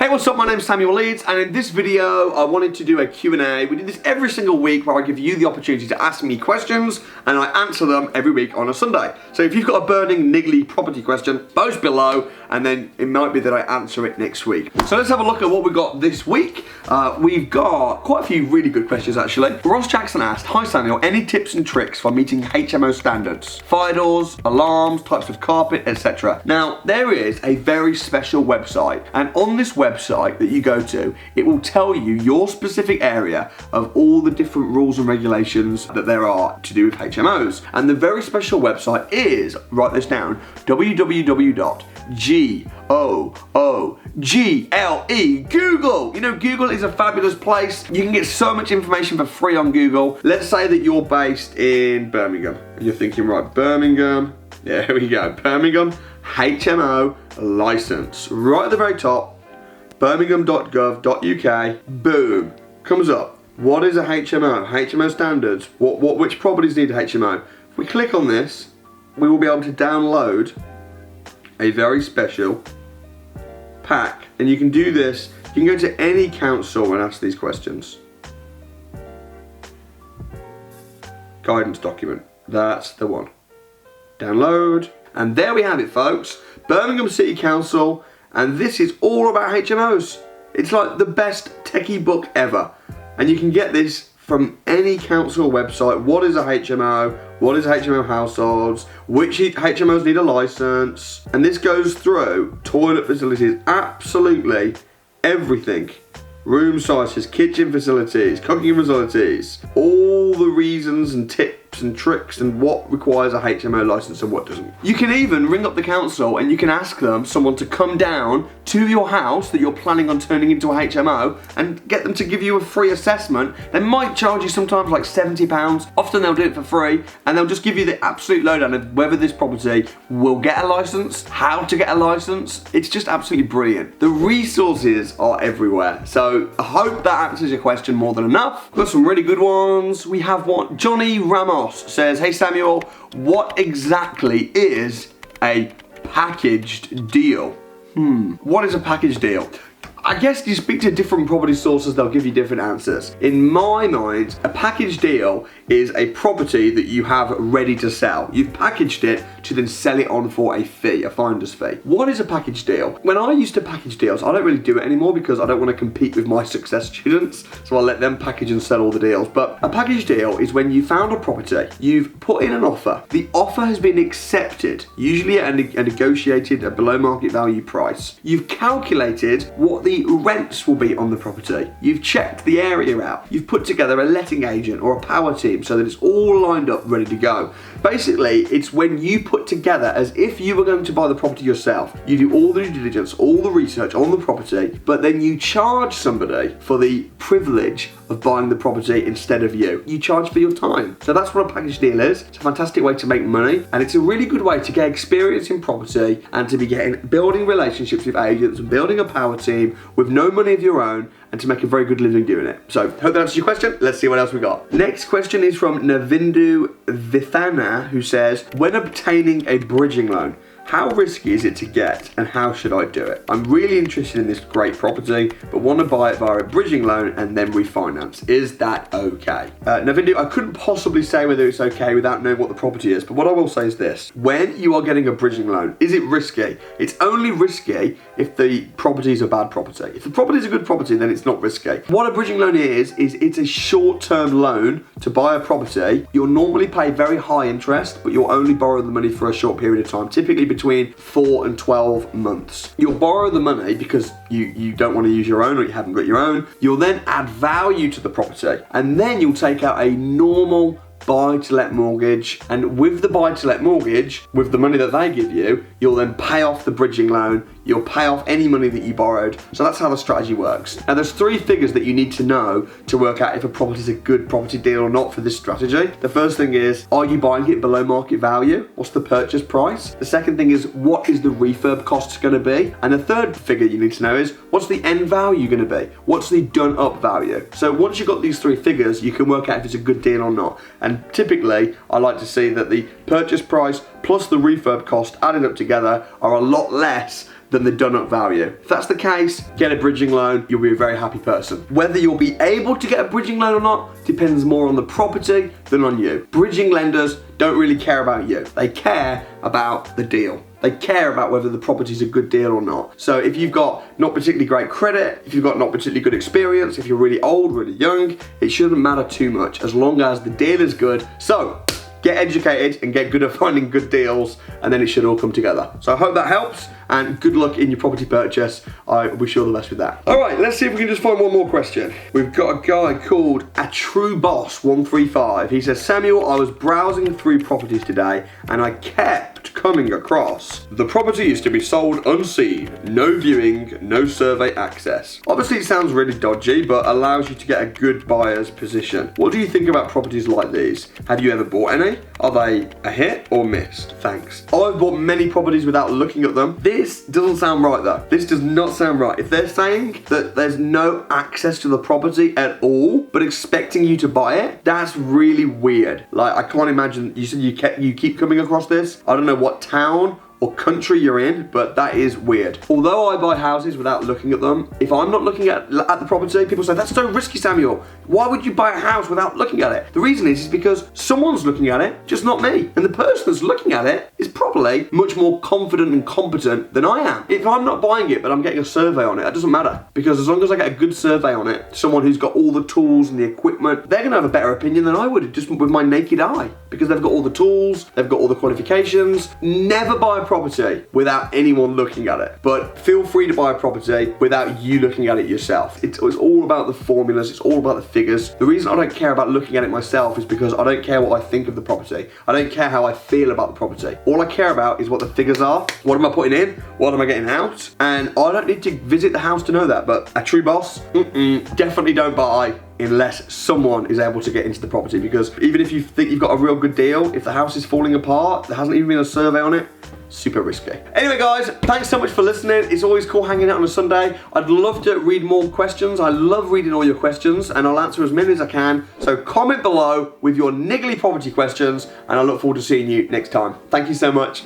Hey, what's up? My name's Samuel Leeds, and in this video I wanted to do a Q&A. We do this every single week where I give you the opportunity to ask me questions and I answer them every week on a Sunday. So if you've got a burning, niggly property question, post below and then it might be that I answer it next week. So let's have a look at what we got this week. We've got quite a few really good questions actually. Ross Jackson asked, "Hi Samuel, any tips and tricks for meeting HMO standards? Fire doors, alarms, types of carpet, etc." Now, there is a very special website, and on this website that you go to, it will tell you your specific area of all the different rules and regulations that there are to do with HMOs. And the very special website is, write this down, www.google. Google! You know, Google is a fabulous place. You can get so much information for free on Google. Let's say that you're based in Birmingham. And you're thinking, right, Birmingham, yeah, here we go, Birmingham HMO license. Right at the very top, birmingham.gov.uk, boom, comes up. What is a HMO? HMO standards. Which properties need a HMO? If we click on this, we will be able to download a very special pack, and you can do this. You can go to any council and ask these questions. Guidance document, that's the one. Download, and there we have it, folks. Birmingham City Council, and this is all about HMOs. It's like the best techie book ever, and you can get this from any council website. What is a HMO? What is HMO households? Which HMOs need a license? And this goes through toilet facilities, absolutely everything. Room sizes, kitchen facilities, cooking facilities, all the reasons and tips and tricks and what requires a HMO license and what doesn't. You can even ring up the council and you can ask them, someone to come down to your house that you're planning on turning into a HMO and get them to give you a free assessment. They might charge you sometimes like £70. Often they'll do it for free, and they'll just give you the absolute lowdown of whether this property will get a license, how to get a license. It's just absolutely brilliant. The resources are everywhere. So I hope that answers your question more than enough. Got some really good ones. We have one. Johnny Ramos says, "Hey Samuel, what exactly is a packaged deal?" What is a package deal? I guess you speak to different property sources, they'll give you different answers. In my mind, a package deal is a property that you have ready to sell. You've packaged it to then sell it on for a fee, a finder's fee. What is a package deal? When I used to package deals, I don't really do it anymore because I don't want to compete with my success students, so I let them package and sell all the deals. But a package deal is when you found a property, you've put in an offer, the offer has been accepted, usually at a negotiated, a below market value price. You've calculated what the rents will be on the property. You've checked the area out. You've put together a letting agent or a power team so that it's all lined up, ready to go. Basically, it's when you put together as if you were going to buy the property yourself. You do all the due diligence, all the research on the property, but then you charge somebody for the privilege of buying the property instead of you. You charge for your time. So that's what a package deal is. It's a fantastic way to make money, and it's a really good way to get experience in property and to be building relationships with agents and building a power team with no money of your own, and to make a very good living doing it. So, hope that answers your question. Let's see what else we got. Next question is from Navindu Vithana, who says, "When obtaining a bridging loan, how risky is it to get and how should I do it? I'm really interested in this great property, but want to buy it via a bridging loan and then refinance. Is that okay?" Navindu, I couldn't possibly say whether it's okay without knowing what the property is, but what I will say is this. When you are getting a bridging loan, is it risky? It's only risky if the property is a bad property. If the property is a good property, then it's not risky. What a bridging loan is it's a short-term loan to buy a property. You'll normally pay very high interest, but you'll only borrow the money for a short period of time, typically between 4 and 12 months. You'll borrow the money because you don't want to use your own or you haven't got your own. You'll then add value to the property, and then you'll take out a normal buy-to-let mortgage, and with the buy-to-let mortgage, with the money that they give you, you'll then pay off the bridging loan, you'll pay off any money that you borrowed. So that's how the strategy works. Now there's 3 figures that you need to know to work out if a property is a good property deal or not for this strategy. The first thing is, are you buying it below market value? What's the purchase price? The second thing is, what is the refurb cost going to be? And the third figure you need to know is, what's the end value going to be? What's the done up value? So once you've got these 3 figures, you can work out if it's a good deal or not. And typically, I like to see that the purchase price plus the refurb cost added up together are a lot less than the done up value. If that's the case, get a bridging loan, you'll be a very happy person. Whether you'll be able to get a bridging loan or not depends more on the property than on you. Bridging lenders don't really care about you. They care about the deal. They care about whether the property's a good deal or not. So if you've got not particularly great credit, if you've got not particularly good experience, if you're really old, really young, it shouldn't matter too much as long as the deal is good. So get educated and get good at finding good deals, and then it should all come together. So I hope that helps, and good luck in your property purchase. I wish you all the best with that. All right, let's see if we can just find one more question. We've got a guy called A True Boss 135. He says, Samuel, I was browsing through properties today and I kept coming across the property is to be sold unseen, no viewing, no survey access. Obviously it sounds really dodgy, but allows you to get a good buyer's position. What do you think about properties like these? Have you ever bought any? Are they a hit or miss? Thanks. I've bought many properties without looking at them. This doesn't sound right though. This does not sound right. If they're saying that there's no access to the property at all, but expecting you to buy it, that's really weird. Like, I can't imagine, you said you keep coming across this. I don't know what town or country you're in, but that is weird. Although I buy houses without looking at them, if I'm not looking at the property, people say, that's so risky, Samuel. Why would you buy a house without looking at it? The reason is because someone's looking at it, just not me. And the person that's looking at it is probably much more confident and competent than I am. If I'm not buying it, but I'm getting a survey on it, it doesn't matter. Because as long as I get a good survey on it, someone who's got all the tools and the equipment, they're gonna have a better opinion than I would, just with my naked eye. Because they've got all the tools, they've got all the qualifications. Never buy a property without anyone looking at it. But feel free to buy a property without you looking at it yourself. It's all about the formulas, it's all about the figures. The reason I don't care about looking at it myself is because I don't care what I think of the property. I don't care how I feel about the property. All I care about is what the figures are. What am I putting in? What am I getting out? And I don't need to visit the house to know that, but a true boss, definitely don't buy unless someone is able to get into the property, because even if you think you've got a real good deal, if the house is falling apart, there hasn't even been a survey on it, super risky. Anyway guys, thanks so much for listening. It's always cool hanging out on a Sunday. I'd love to read more questions. I love reading all your questions and I'll answer as many as I can. So comment below with your niggly property questions and I look forward to seeing you next time. Thank you so much.